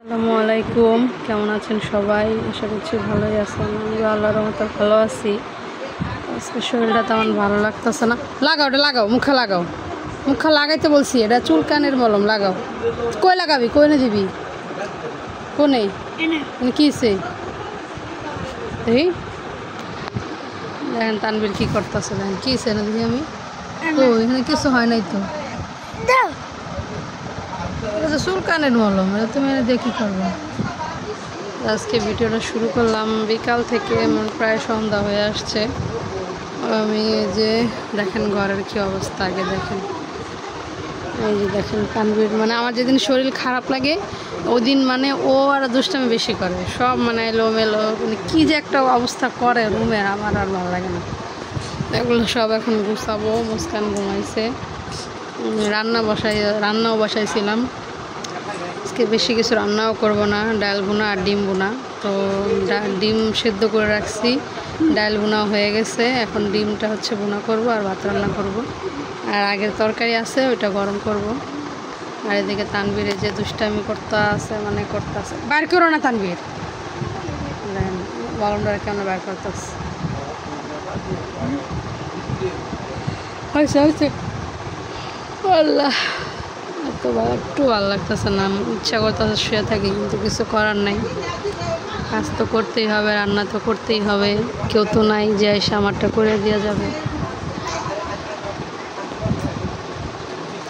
আসসালামু আলাইকুম, কেমন আছেন সবাই? আশা করছি ভালোই আছেন। আমি আল্লাহর রহমতে ভালো আছি। আজকে শরীরটা তেমন ভালো লাগতেছে না। লাগাও, এটা লাগাও, মুখে লাগাও। মুখে লাগাইতে বলছি, এটা চুলকানের মলম লাগাও। কই লাগাবি? কই না দিবি? কোনে কিছে এই দেখেন তানবীর কি করতেছে, দেখেন কিছে না দিদি আমি তো এখানে কিছু হয় নাই তো। চুলকানের মলম, এটা তুমি দিয়ে কী করবো? আজকে ভিডিওটা শুরু করলাম বিকাল থেকে, প্রায় সন্ধ্যা হয়ে আসছে। আমি এই যে দেখেন ঘরের কি অবস্থা, আগে দেখেন। এই যে দেখেন তানবীর, আমার যেদিন শরীর খারাপ লাগে ওই দিন ও আর দুষ্টামি বেশি করে, সব এলোমেলো, কি যে একটা অবস্থা করে রুমে, আমার আর ভালো লাগে না। এগুলো সব এখন গুছাবো। মুস্কান ঘুমাইছে, রান্নাও বসাইছিলাম। আজকে বেশি কিছু রান্নাও করব না, ডাল বোনা আর ডিম বোনা। তো ডিম সেদ্ধ করে রাখছি, ডাল বোনাও হয়ে গেছে। এখন ডিমটা হচ্ছে বোনা করব আর ভাত রান্না করব। আর আগের তরকারি আছে ওইটা গরম করব। আর এদিকে তানবীর যে দুষ্টামি করতে আছে, বার করো না তানবীর, বাউন্ডার কেমন বার করতেছে। হয়েছে আল্লাহ, একটু ভালো লাগতেছে না, ইচ্ছা করতেছে শুয়ে থাকি, কিন্তু কিছু করার নাই। কাজ তো করতেই হবে, রান্না তো করতেই হবে, কেউ তো নাই যে এসে আমারটা করে দেওয়া যাবে।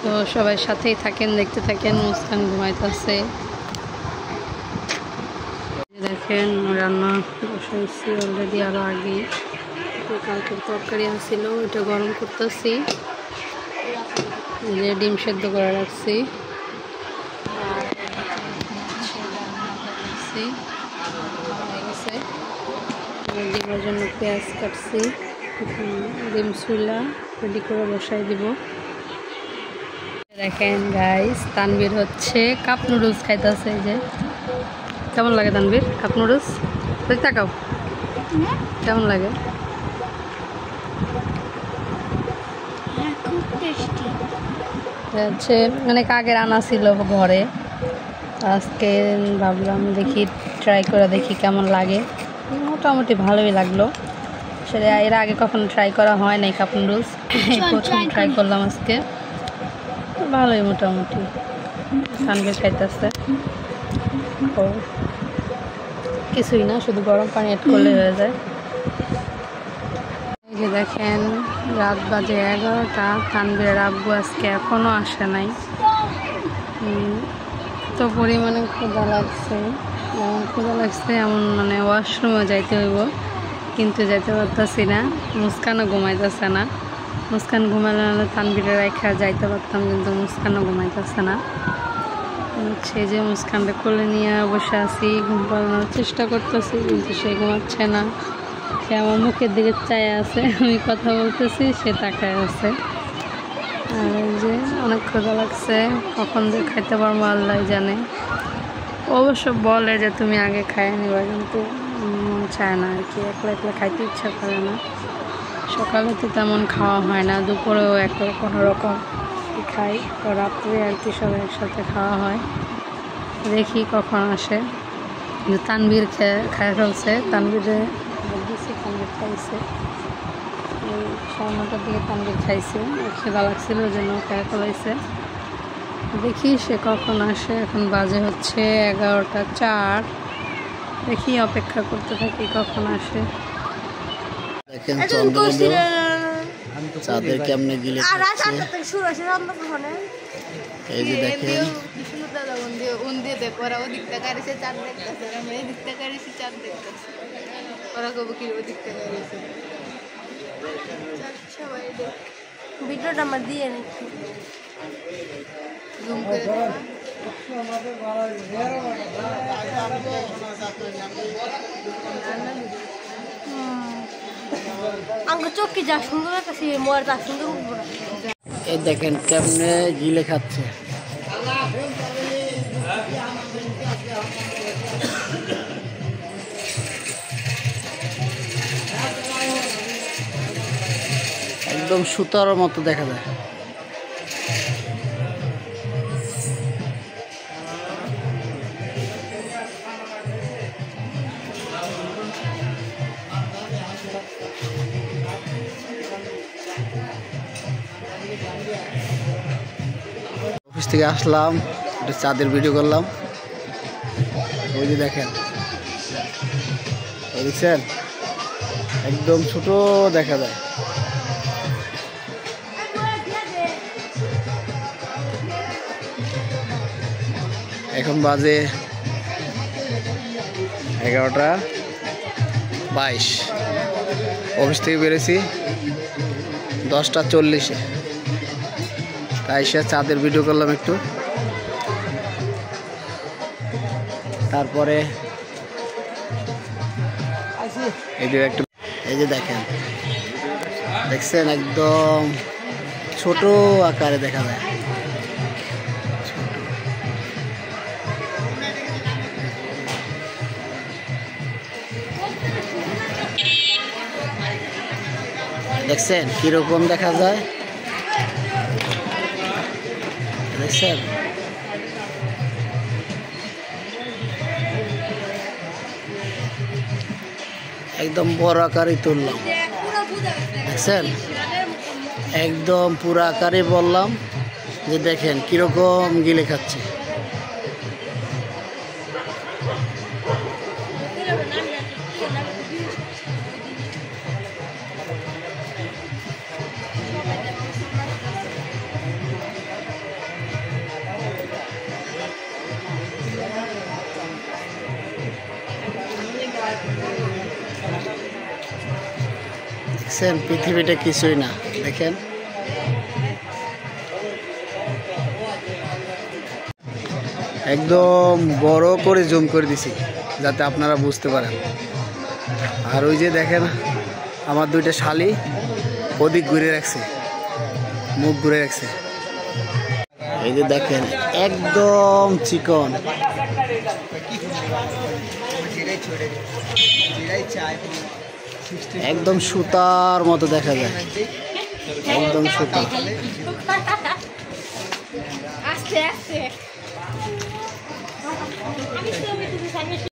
তো সবাই সাথেই থাকেন, দেখতে থাকেন। মুস্কান ঘুমাইতেছে, দেখেন রান্না বসাইছি অলরেডি, আরও আগে কালকের তরকারি আসছিল ওইটা গরম করতেছি। যে ডিম সেদ্ধ করে রাখছি, ডিমের জন্য পেঁয়াজ কাটছি, ডিম চুলা রেডি করে বসাই দিব। দেখেন গাইস, তানবীর হচ্ছে কাপ নুডলস খাইতেছে। এই যে কেমন লাগে তানবীর কাপ নুডলস? তাকাও কেমন লাগে। হচ্ছে অনেক আগের আনা ছিল ঘরে, আজকে ভাবলাম দেখি ট্রাই করে দেখি কেমন লাগে। মোটামুটি ভালোই লাগলো, সেটা এর আগে কখনো ট্রাই করা হয় নাই কাপ নুডলস, প্রথম ট্রাই করলাম আজকে। ভালোই মোটামুটি। তানবীর খাইতেছে, ও কিছুই না, শুধু গরম পানি অ্যাড করলে হয়ে যায়। এই যে দেখেন রাত বাজে 11টা, তানবীরের আব্বু আজকে এখনও আসে নাই। তো পরিমাণে ক্ষুধা লাগছে, এমন ওয়াশরুমে যাইতে হইব, কিন্তু যাইতে পারতেছি না। মুস্কানও ঘুমাইতেছে না, মুস্কান ঘুমালে তানবীরের রেখা যাইতে পারতাম, কিন্তু মুস্কানও ঘুমাইতেছে না। হচ্ছে যে মুস্কানটা কোলে নিয়ে বসে আছি, ঘুম পাড়ানোর চেষ্টা করতেছি, কিন্তু সে ঘুমাচ্ছে না। সে আমার মুখের দিকে চায় আছে, আমি কথা বলতেছি, সে তাকায় আছে। আর এই যে অনেক ক্ষুধা লাগছে, কখন যে খাইতে পারবো আল্লাহ জানে। অবশ্য বলে যে তুমি আগে খাইয়ে নিবা, কিন্তু মন চায় না আর কি, একলা একলা খাইতে ইচ্ছা করে না। সকালে তো তেমন খাওয়া হয় না, দুপুরেও কোনো রকম খাই, তো রাত্রে আর কি সবাই একসাথে খাওয়া হয়। দেখি কখন আসে। তানবীর খায় ফেলছে, তানবীরে তানবীর খাইছে, এই 9:30টার দিকে তানবীর খাইছে, খেলা লাগছিল ওই জন্য খায় ফেলাইছে। দেখি সে কখন আসে, এখন বাজে হচ্ছে 11:04। দেখি অপেক্ষা করতে থাকি কখন আসে। দেখেন চাঁদের কেমনে গিলে এই যে দেখেন ভিডিওটা আমার দিয়ে নিচ্ছি, জুম করে আমার চোখে যা সুন্দর একটা মোয়ার তা সুন্দর উঠবো না। এই দেখেন কেমনে গিলে খাচ্ছে। একদম সুতার মতো দেখা যায়। থেকে আসলাম, একটু চাঁদের ভিডিও করলাম। ওই যে দেখেন, এই দেখছেন একদম ছোট দেখা যায়। এখন বাজে 11:22। অফিস থেকে বেরোছি 10:40-এ, তাই সে চাঁদের ভিডিও করলাম একটু। তারপরে এই যে দেখেন, দেখছেন একদম ছোট আকারে দেখা যায়। দেখছেন কিরকম দেখা যায়, দেখছেন একদম বড় আকারে তুললাম, দেখছেন একদম পুরো আকারে বললাম যে দেখেন কিরকম গিলে খাচ্ছে। দেখছেন পৃথিবীটা কিছুই না, দেখেন একদম বড় করে জুম করে দিছি যাতে আপনারা বুঝতে পারেন। আর ওই যে দেখেন আমার দুইটা শালি ওদিক ঘুরে রাখছে, মুখ ঘুরে রাখছে। এই যে দেখেন একদম চিকন, একদম সুতার মতো দেখা যায়, একদম সুতা। আস্তে আস্তে